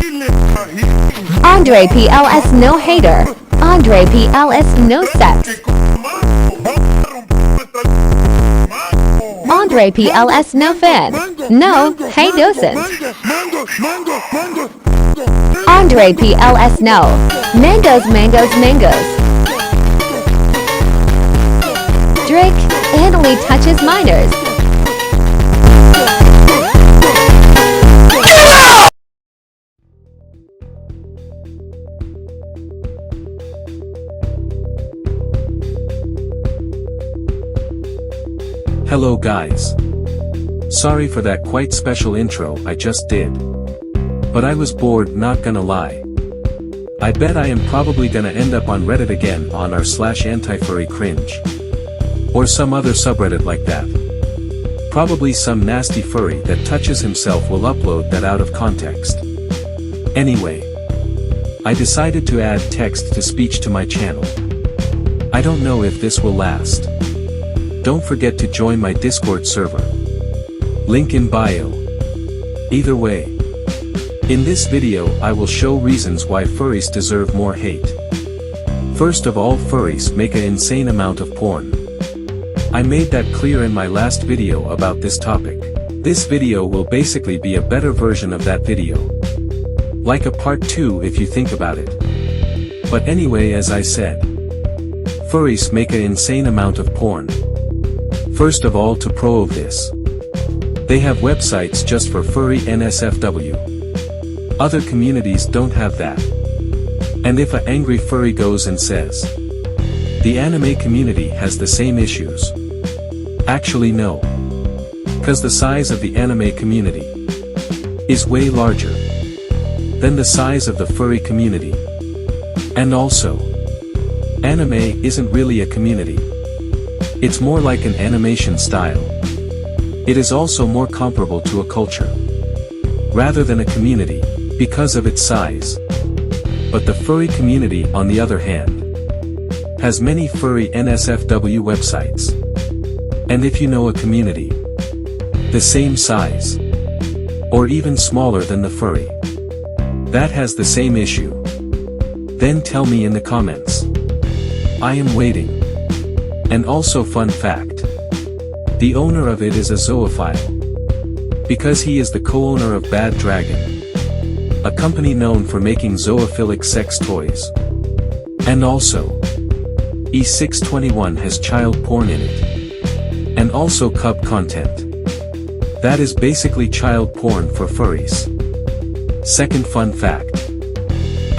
Andre PLS no hater. Andre PLS no sex. Andre PLS no fan. No, hey docent. Andre PLS no. Mangoes, mangoes, mangoes. Drake, Italy touches minors. Hello guys. Sorry for that quite special intro I just did. But I was bored, not gonna lie. I bet I am probably gonna end up on Reddit again on r/anti-furry cringe. Or some other subreddit like that. Probably some nasty furry that touches himself will upload that out of context. Anyway. I decided to add text-to-speech to my channel. I don't know if this will last. Don't forget to join my Discord server. Link in bio. Either way. In this video I will show reasons why furries deserve more hate. First of all, furries make an insane amount of porn. I made that clear in my last video about this topic. This video will basically be a better version of that video. Like a part 2 if you think about it. But anyway, as I said, furries make an insane amount of porn. First of all, to prove this, they have websites just for furry NSFW. Other communities don't have that. And if an angry furry goes and says, the anime community has the same issues. Actually no. Cause the size of the anime community is way larger than the size of the furry community. And also, anime isn't really a community. It's more like an animation style. It is also more comparable to a culture, rather than a community, because of its size. But the furry community, on the other hand, has many furry NSFW websites. And if you know a community, the same size, or even smaller than the furry, that has the same issue, then tell me in the comments. I am waiting. And also, fun fact, the owner of it is a zoophile. Because he is the co-owner of Bad Dragon, a company known for making zoophilic sex toys. And also, E621 has child porn in it. And also cub content. That is basically child porn for furries. Second fun fact.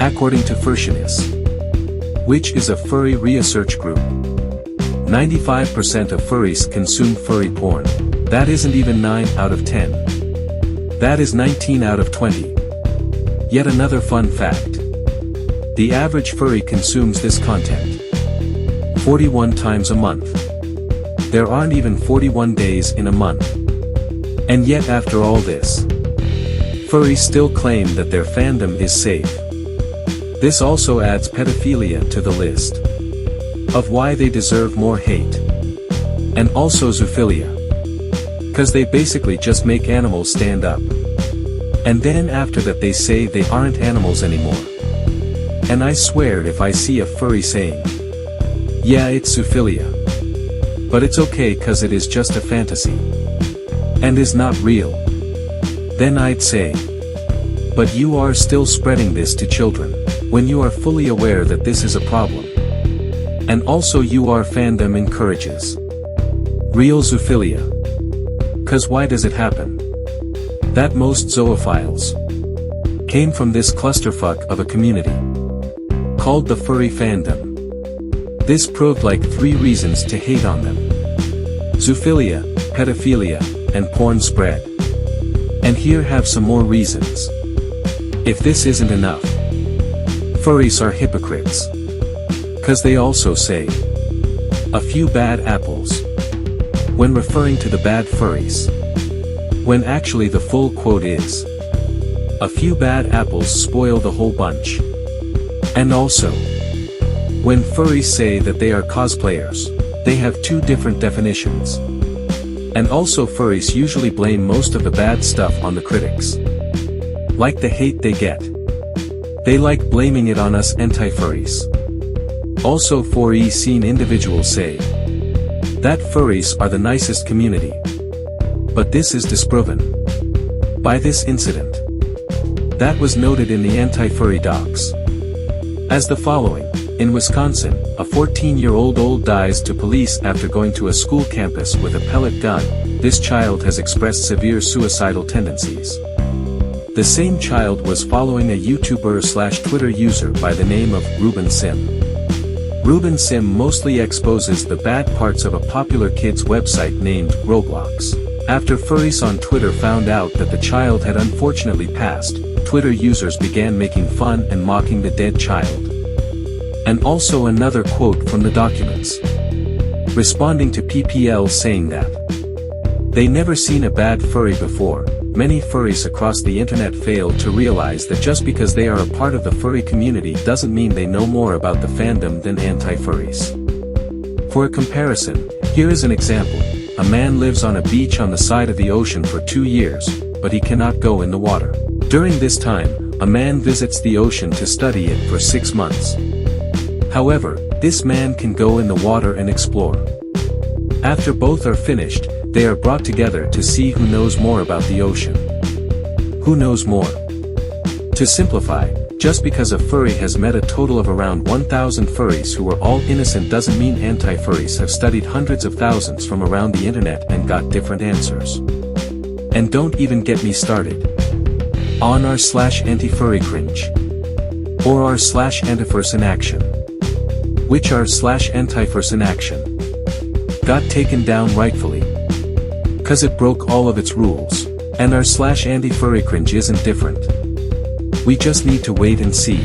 According to Furries, which is a furry research group, 95% of furries consume furry porn. That isn't even 9 out of 10. That is 19 out of 20. Yet another fun fact. The average furry consumes this content 41 times a month. There aren't even 41 days in a month. And yet after all this, furries still claim that their fandom is safe. This also adds pedophilia to the list of why they deserve more hate. And also zoophilia. Cause they basically just make animals stand up. And then after that they say they aren't animals anymore. And I swear if I see a furry saying, yeah, it's zoophilia, but it's okay cause it is just a fantasy, and is not real, then I'd say, but you are still spreading this to children, when you are fully aware that this is a problem. And also your fandom encourages real zoophilia. Cause why does it happen? That most zoophiles came from this clusterfuck of a community called the furry fandom. This proved like 3 reasons to hate on them. Zoophilia, pedophilia, and porn spread. And here have some more reasons. If this isn't enough, furries are hypocrites. Cause they also say, a few bad apples, when referring to the bad furries. When actually the full quote is, a few bad apples spoil the whole bunch. And also, when furries say that they are cosplayers, they have 2 different definitions. And also furries usually blame most of the bad stuff on the critics. Like the hate they get. They like blaming it on us anti-furries. Also 4E seen individuals say that furries are the nicest community. But this is disproven by this incident that was noted in the anti-furry docs as the following. In Wisconsin, a 14-year-old dies to police after going to a school campus with a pellet gun. This child has expressed severe suicidal tendencies. The same child was following a YouTuber/Twitter user by the name of Ruben Sim. Ruben Sim mostly exposes the bad parts of a popular kids website named Roblox. After furries on Twitter found out that the child had unfortunately passed, Twitter users began making fun and mocking the dead child. And also another quote from the documents, responding to PPL saying that they never seen a bad furry before. Many furries across the internet fail to realize that just because they are a part of the furry community doesn't mean they know more about the fandom than anti-furries. For a comparison, here is an example. A man lives on a beach on the side of the ocean for 2 years, but he cannot go in the water. During this time, a man visits the ocean to study it for 6 months. However, this man can go in the water and explore. After both are finished, they are brought together to see who knows more about the ocean. Who knows more? To simplify, just because a furry has met a total of around 1,000 furries who are all innocent doesn't mean anti-furries have studied hundreds of thousands from around the internet and got different answers. And don't even get me started on r/anti-furry cringe or r/anti-furries in action. Which r/anti-furries in action got taken down rightfully, cause it broke all of its rules, and r/anti-furry cringe isn't different. We just need to wait and see.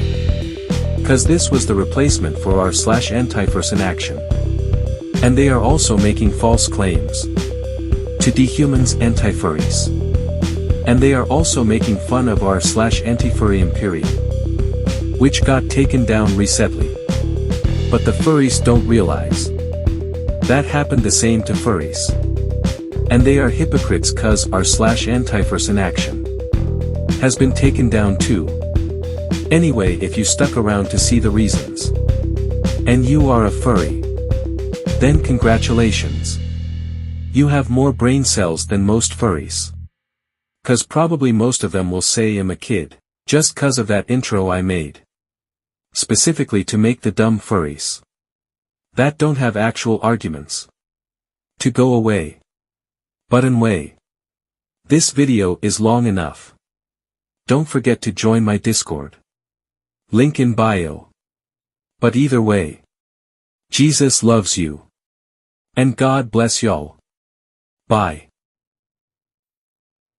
Cause this was the replacement for r/anti-furries in action. And they are also making false claims to dehumanize anti-furries. And they are also making fun of r/anti-furry imperium, which got taken down recently. But the furries don't realize that happened the same to furries. And they are hypocrites cause r/anti-furries in action has been taken down too. Anyway, if you stuck around to see the reasons, and you are a furry, then congratulations. You have more brain cells than most furries. Cause probably most of them will say I'm a kid, just cause of that intro I made. Specifically to make the dumb furries that don't have actual arguments to go away. But anyway, this video is long enough. Don't forget to join my Discord. Link in bio. But either way, Jesus loves you. And God bless y'all. Bye.